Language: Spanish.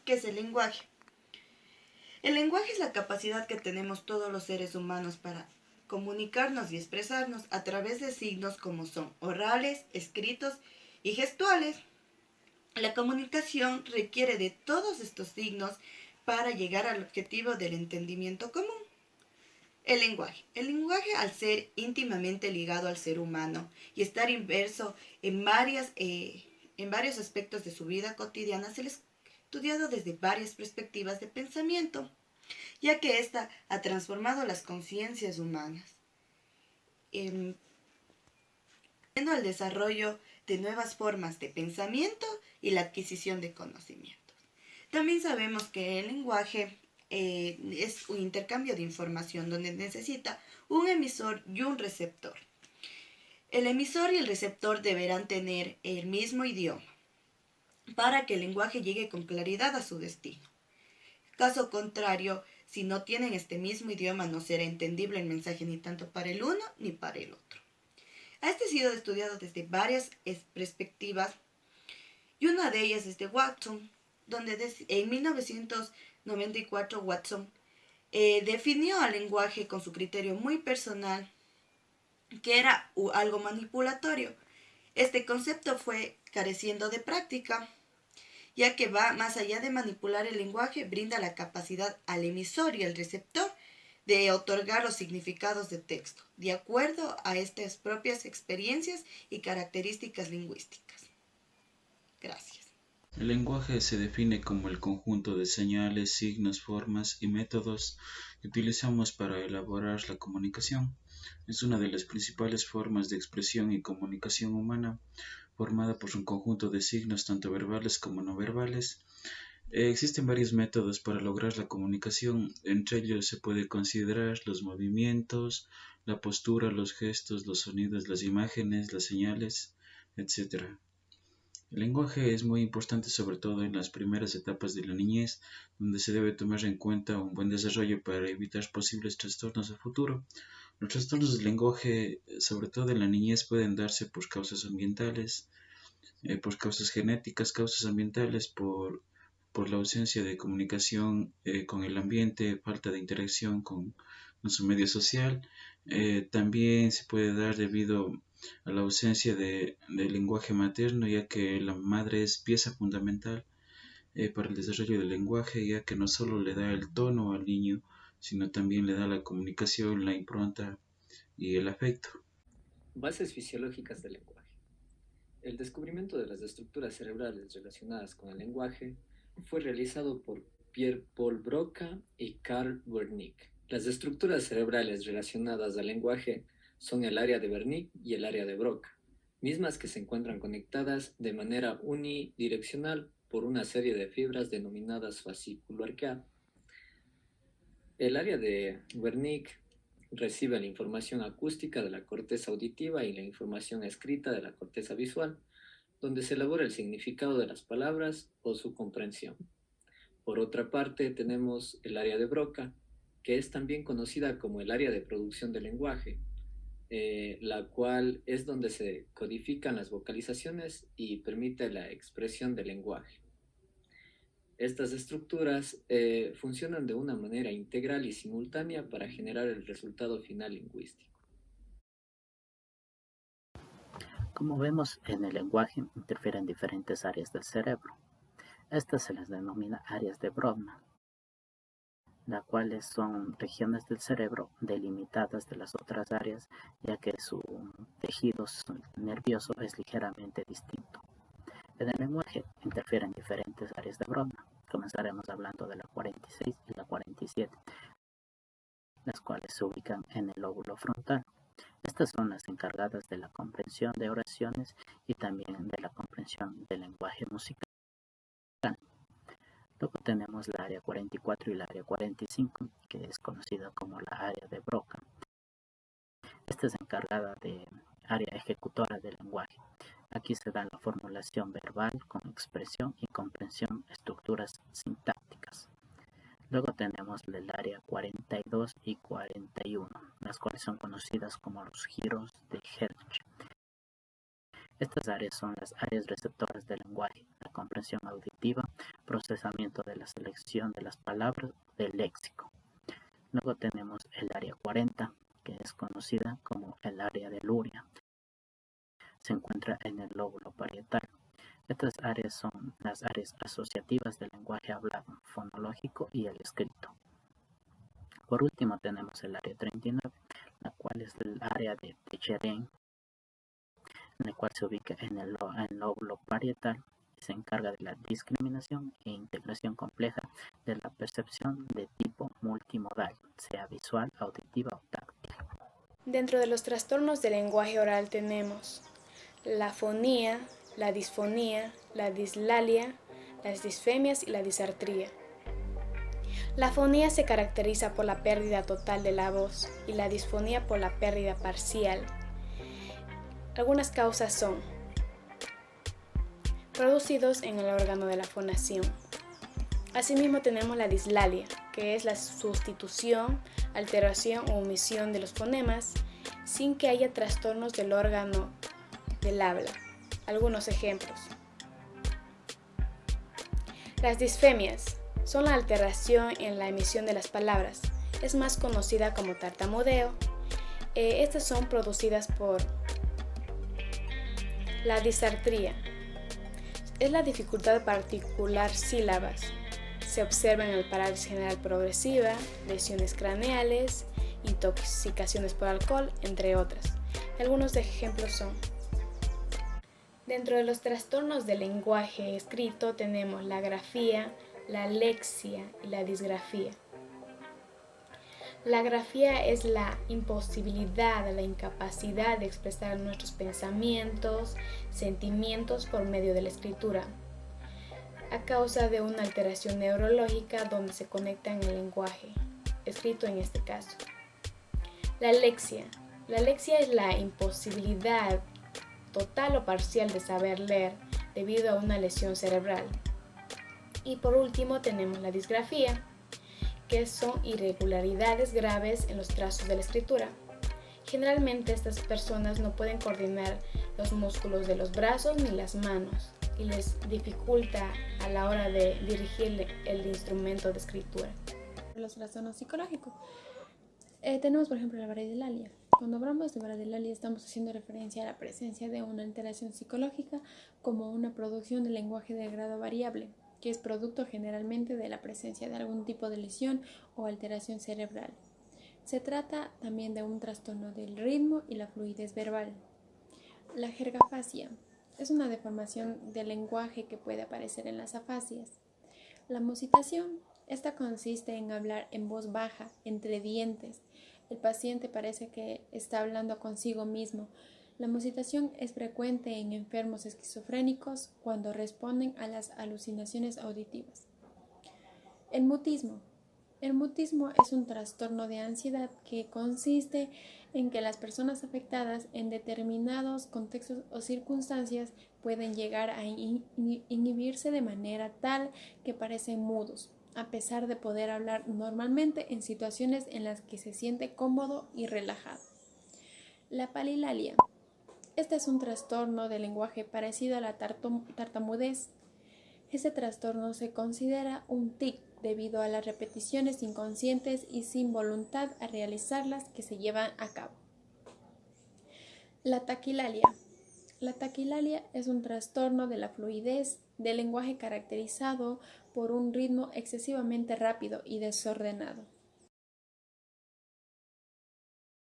¿Qué es el lenguaje? El lenguaje es la capacidad que tenemos todos los seres humanos para comunicarnos y expresarnos a través de signos como son orales, escritos y gestuales. La comunicación requiere de todos estos signos para llegar al objetivo del entendimiento común. El lenguaje. El lenguaje, al ser íntimamente ligado al ser humano y estar inverso en varios aspectos de su vida cotidiana, se le ha estudiado desde varias perspectivas de pensamiento, ya que ésta ha transformado las conciencias humanas, eh, el desarrollo de nuevas formas de pensamiento y la adquisición de conocimientos. También sabemos que el lenguaje es un intercambio de información donde necesita un emisor y un receptor. El emisor y el receptor deberán tener el mismo idioma para que el lenguaje llegue con claridad a su destino. Caso contrario, si no tienen este mismo idioma, no será entendible el mensaje ni tanto para el uno ni para el otro. Este ha sido estudiado desde varias perspectivas y una de ellas es de Watson, donde en 1994 Watson definió al lenguaje con su criterio muy personal, que era algo manipulatorio. Este concepto fue careciendo de práctica, ya que va más allá de manipular el lenguaje, brinda la capacidad al emisor y al receptor de otorgar los significados de texto, de acuerdo a estas propias experiencias y características lingüísticas. Gracias. El lenguaje se define como el conjunto de señales, signos, formas y métodos que utilizamos para elaborar la comunicación. Es una de las principales formas de expresión y comunicación humana, formada por un conjunto de signos tanto verbales como no verbales. Existen varios métodos para lograr la comunicación, entre ellos se puede considerar los movimientos, la postura, los gestos, los sonidos, las imágenes, las señales, etc. El lenguaje es muy importante sobre todo en las primeras etapas de la niñez, donde se debe tomar en cuenta un buen desarrollo para evitar posibles trastornos a futuro. Los trastornos del lenguaje, sobre todo en la niñez, pueden darse por causas ambientales, por causas genéticas, causas ambientales, por la ausencia de comunicación con el ambiente, falta de interacción con su medio social. También se puede dar debido a la ausencia de lenguaje materno, ya que la madre es pieza fundamental para el desarrollo del lenguaje, ya que no solo le da el tono al niño, sino también le da la comunicación, la impronta y el afecto. Bases fisiológicas del lenguaje. El descubrimiento de las estructuras cerebrales relacionadas con el lenguaje fue realizado por Pierre-Paul Broca y Carl Wernicke. Las estructuras cerebrales relacionadas al lenguaje son el área de Wernicke y el área de Broca, mismas que se encuentran conectadas de manera unidireccional por una serie de fibras denominadas fascículo arqueado. El área de Wernicke recibe la información acústica de la corteza auditiva y la información escrita de la corteza visual, donde se elabora el significado de las palabras o su comprensión. Por otra parte, tenemos el área de Broca, que es también conocida como el área de producción del lenguaje, la cual es donde se codifican las vocalizaciones y permite la expresión del lenguaje. Estas estructuras funcionan de una manera integral y simultánea para generar el resultado final lingüístico. Como vemos, en el lenguaje interfieren diferentes áreas del cerebro. Estas se les denomina áreas de Brodmann, las cuales son regiones del cerebro delimitadas de las otras áreas, ya que su tejido nervioso es ligeramente distinto. En el lenguaje interfieren diferentes áreas de Brodmann. Comenzaremos hablando de la 46 y la 47, las cuales se ubican en el lóbulo frontal. Estas son las encargadas de la comprensión de oraciones y también de la comprensión del lenguaje musical. Luego tenemos la área 44 y la área 45, que es conocida como la área de Broca. Esta es encargada de área ejecutora del lenguaje. Aquí se da la formulación verbal con expresión y comprensión, estructuras sintácticas. Luego tenemos el área 42 y 41, las cuales son conocidas como los giros de Hertzsprung. Estas áreas son las áreas receptoras del lenguaje, la comprensión auditiva, procesamiento de la selección de las palabras del léxico. Luego tenemos el área 40, que es conocida como el área de Luria. Se encuentra en el lóbulo parietal. Estas áreas son las áreas asociativas del lenguaje hablado, fonológico y el escrito. Por último tenemos el área 39, la cual es el área de Techeren, en la cual se ubica en el lóbulo parietal y se encarga de la discriminación e integración compleja de la percepción de tipo multimodal, sea visual, auditiva o táctil. Dentro de los trastornos del lenguaje oral tenemos la fonía, la disfonía, la dislalia, las disfemias y la disartría. La fonía se caracteriza por la pérdida total de la voz y la disfonía por la pérdida parcial. Algunas causas son producidos en el órgano de la fonación. Asimismo tenemos la dislalia, que es la sustitución, alteración o omisión de los fonemas sin que haya trastornos del órgano del habla. Algunos ejemplos. Las disfemias son la alteración en la emisión de las palabras. Es más conocida como tartamudeo. Estas son producidas por la disartría. Es la dificultad para articular sílabas. Se observa en el parálisis general progresiva, lesiones craneales, intoxicaciones por alcohol, entre otras. Algunos ejemplos son: dentro de los trastornos del lenguaje escrito tenemos la grafía, la alexia y la disgrafía. La grafía es la imposibilidad, la incapacidad de expresar nuestros pensamientos, sentimientos por medio de la escritura, a causa de una alteración neurológica donde se conecta en el lenguaje, escrito en este caso. La alexia. La alexia es la imposibilidad total o parcial de saber leer debido a una lesión cerebral. Y por último tenemos la disgrafía, que son irregularidades graves en los trazos de la escritura. Generalmente estas personas no pueden coordinar los músculos de los brazos ni las manos y les dificulta a la hora de dirigir el instrumento de escritura. Los trastornos psicológicos. Tenemos por ejemplo la varicelalia. Cuando hablamos de varicelalia estamos haciendo referencia a la presencia de una alteración psicológica como una producción de lenguaje de grado variable, que es producto generalmente de la presencia de algún tipo de lesión o alteración cerebral. Se trata también de un trastorno del ritmo y la fluidez verbal. La jergafasia es una deformación del lenguaje que puede aparecer en las afasias. La musitación, esta consiste en hablar en voz baja, entre dientes. El paciente parece que está hablando consigo mismo. La musitación es frecuente en enfermos esquizofrénicos cuando responden a las alucinaciones auditivas. El mutismo. El mutismo es un trastorno de ansiedad que consiste en que las personas afectadas en determinados contextos o circunstancias pueden llegar a inhibirse de manera tal que parecen mudos, a pesar de poder hablar normalmente en situaciones en las que se siente cómodo y relajado. La palilalia. Este es un trastorno del lenguaje parecido a la tartamudez. Este trastorno se considera un tic debido a las repeticiones inconscientes y sin voluntad a realizarlas que se llevan a cabo. La taquilalia. La taquilalia es un trastorno de la fluidez del lenguaje caracterizado por un ritmo excesivamente rápido y desordenado.